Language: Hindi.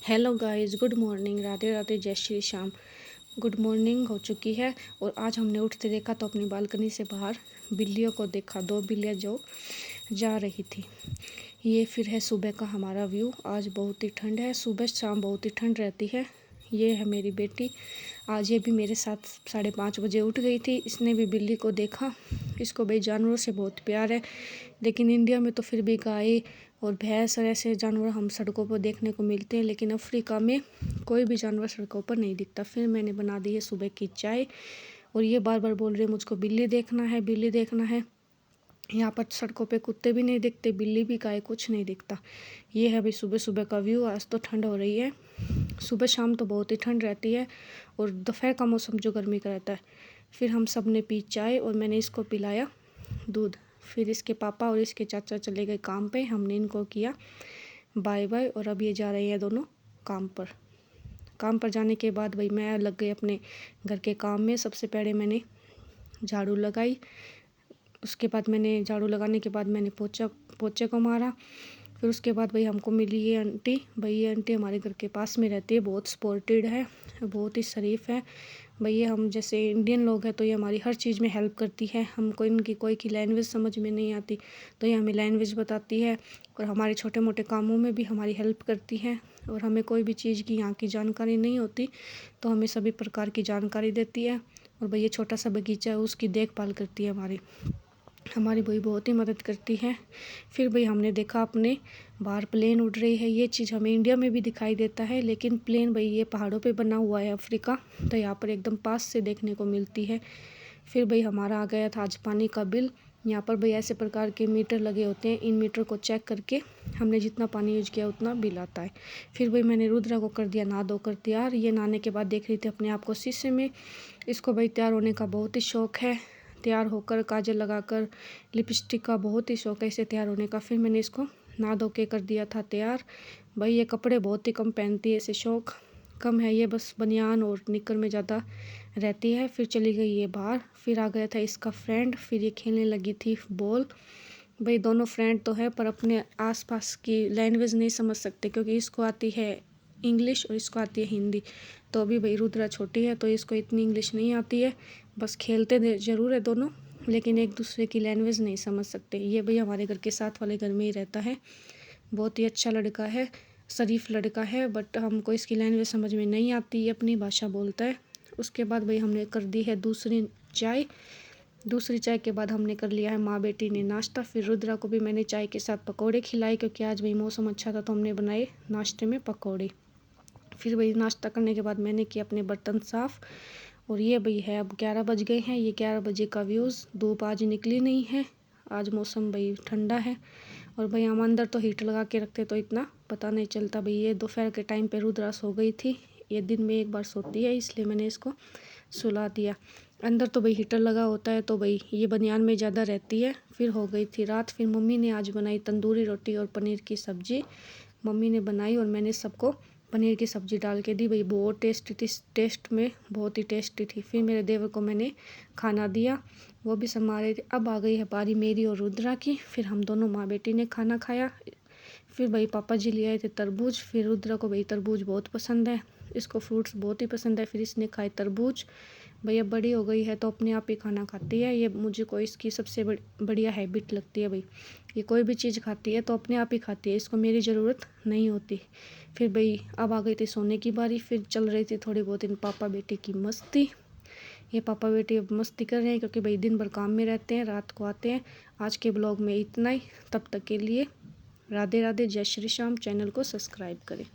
Hello guys, good morning. Radhe Radhe, जय श्री श्याम। गुड मॉर्निंग हो चुकी है और आज हमने उठते देखा तो अपनी बालकनी से बाहर बिल्लियों को देखा। दो बिल्लियाँ जो जा रही थी। ये फिर है सुबह का हमारा व्यू। आज बहुत ही ठंड है, सुबह शाम बहुत ही ठंड रहती है। ये है मेरी बेटी। आज ये भी मेरे साथ 5:30 बजे उठ गई थी। इसने भी बिल्ली को देखा। इसको भाई जानवरों से बहुत प्यार है, लेकिन इंडिया में तो फिर भी गाय और भैंस और ऐसे जानवर हम सड़कों पर देखने को मिलते हैं, लेकिन अफ्रीका में कोई भी जानवर सड़कों पर नहीं दिखता। फिर मैंने बना दी है सुबह की चाय और ये बार बार बोल रही है मुझको बिल्ली देखना है, बिल्ली देखना है। यहाँ पर सड़कों पे कुत्ते भी नहीं दिखते, बिल्ली भी, गाय, कुछ नहीं दिखता। ये है अभी सुबह सुबह का व्यू। आज तो ठंड हो रही है, सुबह शाम तो बहुत ही ठंड रहती है और दोपहर का मौसम जो गर्मी का रहता है। फिर हम सब ने पी चाय और मैंने इसको पिलाया दूध। फिर इसके पापा और इसके चाचा चले गए काम पे। हमने इनको किया बाय बाय और अब ये जा रहे हैं दोनों काम पर। काम पर जाने के बाद भाई मैं लग गई अपने घर के काम में। सबसे पहले मैंने झाड़ू लगाई, उसके बाद मैंने झाड़ू लगाने के बाद मैंने पोछे को मारा। फिर उसके बाद भाई हमको मिली ये आंटी। भाई ये आंटी हमारे घर के पास में रहती है, बहुत सपोर्टेड है, बहुत ही शरीफ है। भाई ये हम जैसे इंडियन लोग हैं तो ये हमारी हर चीज़ में हेल्प करती है। हमको इनकी कोई की लैंग्वेज समझ में नहीं आती तो ये हमें लैंग्वेज बताती है और हमारे छोटे मोटे कामों में भी हमारी हेल्प करती है। और हमें कोई भी चीज़ की यहाँ की जानकारी नहीं होती तो हमें सभी प्रकार की जानकारी देती है। और भाई ये छोटा सा बगीचा है, उसकी देखभाल करती है हमारी भाई बहुत ही मदद करती है। फिर भाई हमने देखा अपने बाहर प्लेन उड़ रही है। ये चीज़ हमें इंडिया में भी दिखाई देता है, लेकिन प्लेन भाई ये पहाड़ों पे बना हुआ है अफ्रीका, तो यहाँ पर एकदम पास से देखने को मिलती है। फिर भाई हमारा आ गया था आज पानी का बिल। यहाँ पर भाई ऐसे प्रकार के मीटर लगे होते हैं, इन मीटर को चेक करके हमने जितना पानी यूज किया उतना बिल आता है। फिर भाई मैंने रुद्रा को कर दिया नहा धो कर तैयार। ये नहाने के बाद देख रही थी अपने आप को शीशे में। इसको भाई तैयार होने का बहुत ही शौक़ है, तैयार होकर काजल लगाकर, लिपस्टिक का बहुत ही शौक़ है इसे तैयार होने का। फिर मैंने इसको नहा धो के कर दिया था तैयार। भाई ये कपड़े बहुत ही कम पहनती है, इसे शौक़ कम है, ये बस बनियान और निकर में ज़्यादा रहती है। फिर चली गई ये बाहर। फिर आ गया था इसका फ्रेंड, फिर ये खेलने लगी थी बॉल। भाई दोनों फ्रेंड तो है पर अपने आसपास की लैंग्वेज नहीं समझ सकते, क्योंकि इसको आती है इंग्लिश और इसको आती है हिंदी। तो अभी भाई रुद्रा छोटी है तो इसको इतनी इंग्लिश नहीं आती है, बस खेलते ज़रूर है दोनों, लेकिन एक दूसरे की लैंग्वेज नहीं समझ सकते। ये भाई हमारे घर के साथ वाले घर में ही रहता है, बहुत ही अच्छा लड़का है, शरीफ लड़का है, बट हमको इसकी लैंग्वेज समझ में नहीं आती, ये अपनी भाषा बोलता है। उसके बाद भाई हमने कर दी है दूसरी चाय के बाद हमने कर लिया है माँ बेटी ने नाश्ता। फिर रुद्रा को भी मैंने चाय के साथ पकौड़े खिलाए, क्योंकि आज भाई मौसम अच्छा था तो हमने बनाए नाश्ते में पकौड़े। फिर भाई नाश्ता करने के बाद मैंने किया अपने बर्तन साफ़। और ये भाई है अब 11 बज गए हैं। ये 11 बजे का व्यूज़। धूप आज निकली नहीं है, आज मौसम भाई ठंडा है। और भाई हम अंदर तो हीटर लगा के रखते तो इतना पता नहीं चलता। भाई ये दोपहर के टाइम पे रुद्रा सो गई थी, ये दिन में एक बार सोती है इसलिए मैंने इसको सुला दिया। अंदर तो भाई हीटर लगा होता है तो भाई ये बनियान में ज़्यादा रहती है। फिर हो गई थी रात। फिर मम्मी ने आज बनाई तंदूरी रोटी और पनीर की सब्ज़ी। मम्मी ने बनाई और मैंने सबको पनीर की सब्ज़ी डाल के दी। भाई बहुत टेस्टी थी, टेस्ट में बहुत ही टेस्टी थी। फिर मेरे देवर को मैंने खाना दिया, वो भी संभाल रहे थे। अब आ गई है बारी मेरी और रुद्रा की। फिर हम दोनों माँ बेटी ने खाना खाया। फिर भाई पापा जी ले आए थे तरबूज। फिर रुद्रा को भाई तरबूज बहुत पसंद है, इसको फ्रूट्स बहुत ही पसंद है। फिर इसने खाए तरबूज। भैया बड़ी हो गई है तो अपने आप ही खाना खाती है, ये मुझे को इसकी सबसे बढ़िया हैबिट लगती है। भाई ये कोई भी चीज़ खाती है तो अपने आप ही खाती है, इसको मेरी ज़रूरत नहीं होती। फिर भाई अब आ गई थी सोने की बारी। फिर चल रही थी थोड़ी बहुत इन पापा बेटे की मस्ती। ये पापा बेटे अब मस्ती कर रहे हैं, क्योंकि भाई दिन भर काम में रहते हैं, रात को आते हैं। आज के ब्लॉग में इतना ही, तब तक के लिए राधे राधे, जय श्री श्याम। चैनल को सब्सक्राइब करें।